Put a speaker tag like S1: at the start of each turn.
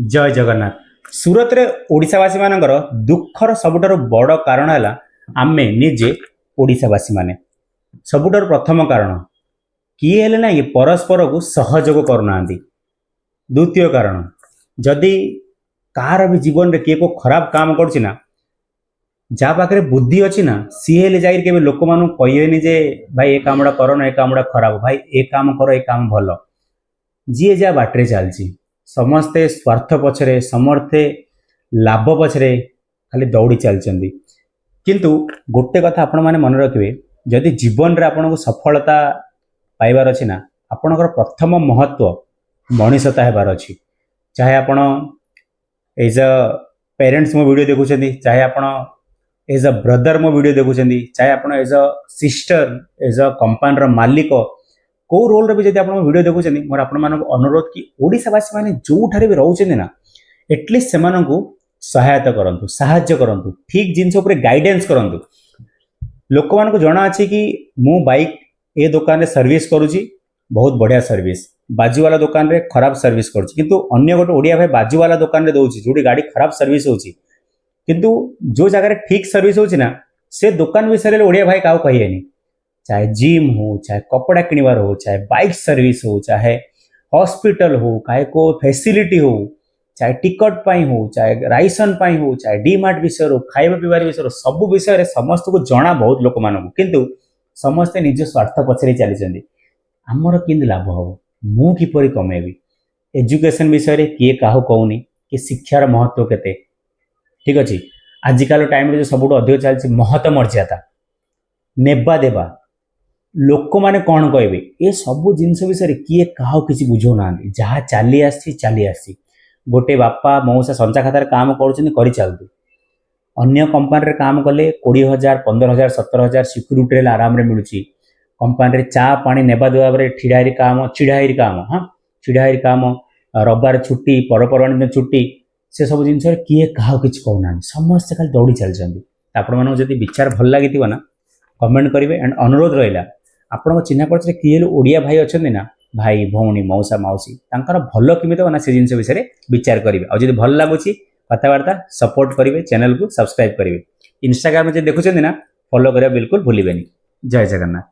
S1: जय जगन्नाथ। सूरत रे ओडिशावासी मानकर दुखर सबुठारु बड़ कारण है आमे निजे ओडिशावासी माने। सबुठारु प्रथम कारण किए हेले ना कि परस्पर को सहयोग करूना। द्वितीय कारण जदि कार भी जीवन रे किए को खराब काम करछि ना, जा पाखे बुद्धि अच्छी ना सी हेले जाई के लोक मानु कहबेनी जे भाई ए कामड़ा करो ना, ए कामड़ा खराब, भाई ए काम करो, ए काम भलो। जी जा बाटरे चलछि समस्ते स्वार्थ पछरे, समर्थे लाभ पछरे खाली दौड़ी चलचंदी। किंतु गोटे कथा आपण माने मन रखिबे, जदि जीवन रे आपन को सफलता पाइबार अछि ना, आपनकर प्रथम महत्व मनीषता हेबार अछि। चाहे आपण एज अ पेरेंट्स मो वीडियो देखुछंदी, चाहे आपण एज अ ब्रदर मो वीडियो देखुछंदी, चाहे आपण as a sister, as a company रो मालिक को रोल रे भी जदि आपण वीडियो देखुछंदी, मोर आपण मानको अनुरोध कि ओडिशावासी माने जो ठारे भी रहउछंदी ना, एटलीस्ट सेमानंकु सहायता करंतु, साहाय्य करंतु, ठीक जिनस ऊपर गाइडेंस करंतु। लोक मानको जणा अछि कि मु बाइक ए दुकान रे सर्विस करूची, बहुत बढ़िया सर्विस, बाजूवाला दुकान रे खराब सर्विस करूची, किंतु अन्य गोटे ओडिया भाई बाजूवाला दुकान रे दउची जोडी गाड़ी खराब सर्विस होची, किंतु जो जगह रे ठीक सर्विस होची ना से दुकान विषय रे ओडिया भाई काउ कहिएनी। चाहे जिम हो, चाहे कपड़ा किणवार हो, चाहे बाइक सर्विस हो, चाहे हॉस्पिटल हो, चाहे को फैसिलिटी हो, चाहे टिकट पाई हो, चाहे राइसन पाई हो, चाहे डीमार्ट विषय हो, खाଇବା पिबार विषय, सब विषय रे समस्त को जना बहुत लोक मानक, किंतु समस्ते निज स्वार्थ पछरे चली। आमर किंतु लाभ हो, मु किपरि कमेबी, एजुकेशन विषय रे किए काहू कहूनी कि शिक्षार महत्व केते। ठीक अच्छे, आजिकल टाइम रे जो सबुठ अधिक चलती महत मर्यादा नेबा देबा, लोक माने कौन कहबे, ये सब जिनस विषय किए काहू किसी बुझो ना। जहाँ चली आसी गोटे बापा मौसा संचा खातार काम कर चलतु, अन्य कंपनी रे काम कले 20,000 15,000 17,000 सिक्यूरीटी आराम रे मिलुची। कंपनी रे चा पानी नेबा देवा ठिड़ाई काम, चिड़ाई काम, हाँ चिड़ाई काम, रविवार छुट्टी, पर्वपर्वाणी छुट्टी, से सब जिनस किए काहू किसी कहूना, समस्ते खाली दौड़ी चलती। आपण मानक जदि विचार भल लगी ना कमेंट करेंगे। एंड अनुरोध रहा, आपण चिन्ह परिचय किए ओडिया भाई अच्छा ना, भाई भौणी मौसा माउसी तांकर भल केमिति ना से जिनस विषय विचार करेंगे। और जब भल लगुच कथबार्ता सपोर्ट करेंगे, चैनल को सब्सक्राइब करेंगे, इंस्टाग्राम में देखुं ना फॉलो करा बिल्कुल भूलें। जय जगन्नाथ।